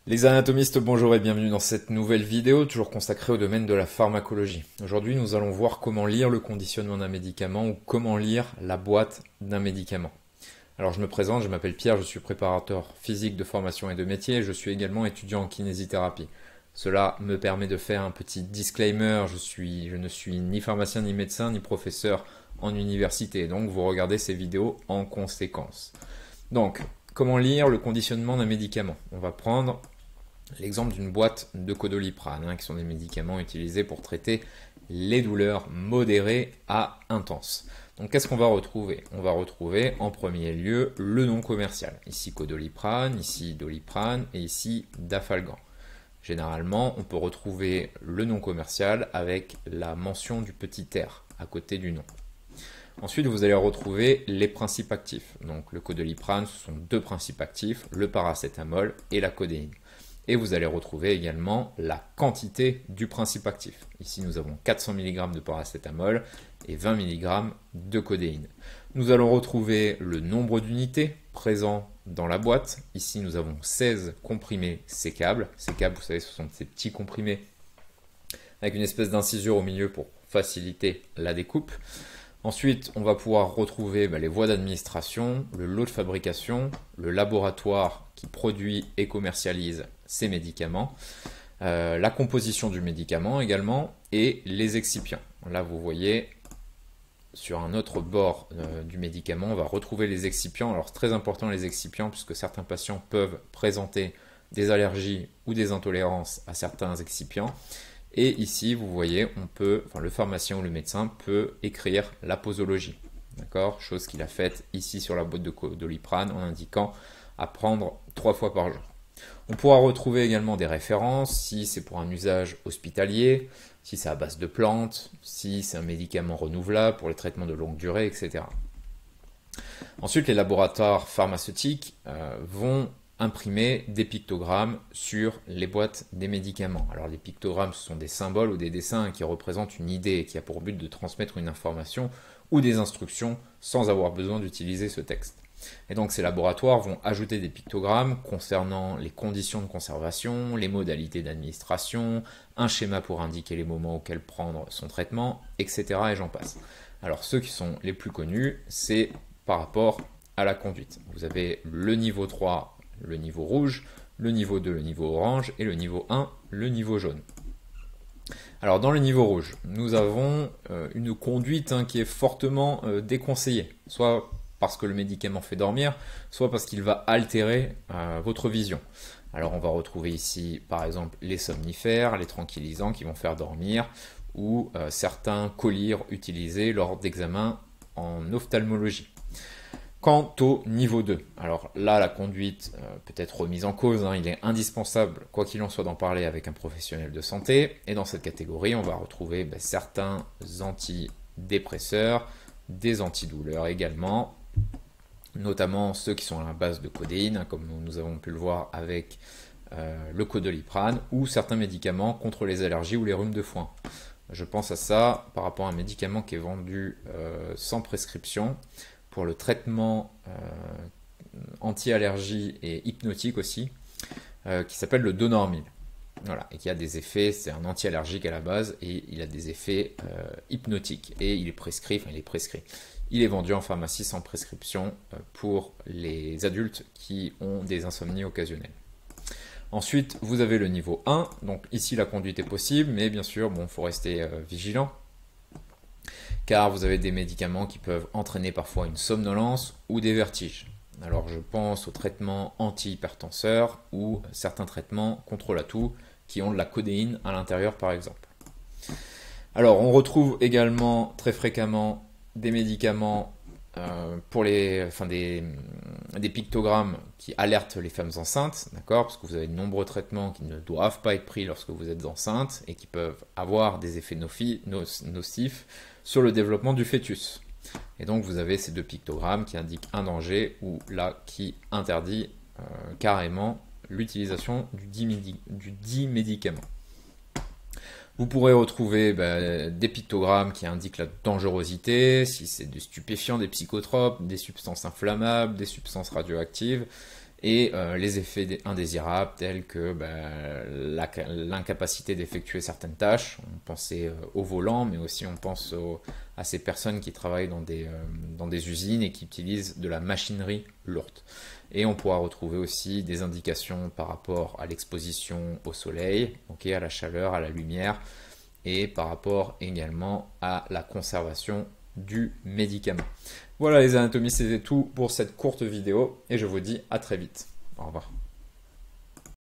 Les anatomistes, bonjour et bienvenue dans cette nouvelle vidéo, toujours consacrée au domaine de la pharmacologie. Aujourd'hui, nous allons voir comment lire le conditionnement d'un médicament ou comment lire la boîte d'un médicament. Alors je me présente, je m'appelle Pierre, je suis préparateur physique de formation et de métier et je suis également étudiant en kinésithérapie. Cela me permet de faire un petit disclaimer, je ne suis ni pharmacien, ni médecin, ni professeur en université, donc vous regardez ces vidéos en conséquence. Donc, comment lire le conditionnement d'un médicament? On va prendre l'exemple d'une boîte de Codoliprane, qui sont des médicaments utilisés pour traiter les douleurs modérées à intenses. Donc qu'est-ce qu'on va retrouver? On va retrouver en premier lieu le nom commercial. Ici Codoliprane, ici Doliprane et ici Dafalgan. Généralement, on peut retrouver le nom commercial avec la mention du petit R à côté du nom. Ensuite, vous allez retrouver les principes actifs. Donc le Codoliprane, ce sont deux principes actifs, le paracétamol et la codéine. Et vous allez retrouver également la quantité du principe actif. Ici, nous avons 400 mg de paracétamol et 20 mg de codéine. Nous allons retrouver le nombre d'unités présent dans la boîte. Ici, nous avons 16 comprimés sécables. Sécables, vous savez, ce sont ces petits comprimés avec une espèce d'incisure au milieu pour faciliter la découpe. Ensuite, on va pouvoir retrouver les voies d'administration, le lot de fabrication, le laboratoire qui produit et commercialise ces médicaments, la composition du médicament également et les excipients. Là, vous voyez, sur un autre bord du médicament, on va retrouver les excipients. Alors, c'est très important les excipients puisque certains patients peuvent présenter des allergies ou des intolérances à certains excipients. Et ici, vous voyez, le pharmacien ou le médecin peut écrire la posologie. D'accord? Chose qu'il a faite ici sur la boîte de Codoliprane en indiquant à prendre 3 fois par jour. On pourra retrouver également des références si c'est pour un usage hospitalier, si c'est à base de plantes, si c'est un médicament renouvelable pour les traitements de longue durée, etc. Ensuite, les laboratoires pharmaceutiques vont imprimer des pictogrammes sur les boîtes des médicaments. Alors les pictogrammes, ce sont des symboles ou des dessins qui représentent une idée et qui a pour but de transmettre une information ou des instructions sans avoir besoin d'utiliser ce texte. Et donc ces laboratoires vont ajouter des pictogrammes concernant les conditions de conservation, les modalités d'administration, un schéma pour indiquer les moments auxquels prendre son traitement, etc. et j'en passe. Alors ceux qui sont les plus connus, c'est par rapport à la conduite. Vous avez le niveau 3, le niveau rouge, le niveau 2, le niveau orange, et le niveau 1, le niveau jaune. Alors dans le niveau rouge, nous avons une conduite qui est fortement déconseillée, soit parce que le médicament fait dormir, soit parce qu'il va altérer votre vision. Alors on va retrouver ici par exemple les somnifères, les tranquillisants qui vont faire dormir, ou certains collyres utilisés lors d'examens en ophtalmologie. Quant au niveau 2, alors là la conduite peut être remise en cause, il est indispensable quoi qu'il en soit d'en parler avec un professionnel de santé, et dans cette catégorie on va retrouver certains antidépresseurs, des antidouleurs également, notamment ceux qui sont à la base de codéine, comme nous avons pu le voir avec le Codoliprane, ou certains médicaments contre les allergies ou les rhumes de foin. Je pense à ça par rapport à un médicament qui est vendu sans prescription, pour le traitement anti-allergie et hypnotique aussi, qui s'appelle le Donormil. Voilà, et qui a des effets, c'est un anti-allergique à la base, et il a des effets hypnotiques. Et il est prescrit. Il est vendu en pharmacie sans prescription pour les adultes qui ont des insomnies occasionnelles. Ensuite, vous avez le niveau 1, donc ici la conduite est possible, mais bien sûr, il faut rester vigilant, car vous avez des médicaments qui peuvent entraîner parfois une somnolence ou des vertiges. Alors je pense aux traitements antihypertenseurs ou certains traitements contre la toux qui ont de la codéine à l'intérieur par exemple. Alors on retrouve également très fréquemment des médicaments des pictogrammes qui alertent les femmes enceintes, d'accord, parce que vous avez de nombreux traitements qui ne doivent pas être pris lorsque vous êtes enceinte et qui peuvent avoir des effets nocifs sur le développement du fœtus. Et donc vous avez ces deux pictogrammes qui indiquent un danger ou là qui interdit carrément l'utilisation du dit médicament. Vous pourrez retrouver des pictogrammes qui indiquent la dangerosité, si c'est des stupéfiants, des psychotropes, des substances inflammables, des substances radioactives, et les effets indésirables tels que l'incapacité d'effectuer certaines tâches. On pensait au volant, mais aussi on pense à ces personnes qui travaillent dans des usines et qui utilisent de la machinerie lourde. Et on pourra retrouver aussi des indications par rapport à l'exposition au soleil, okay, à la chaleur, à la lumière, et par rapport également à la conservation du médicament. Voilà les anatomistes, c'était tout pour cette courte vidéo et je vous dis à très vite. Au revoir.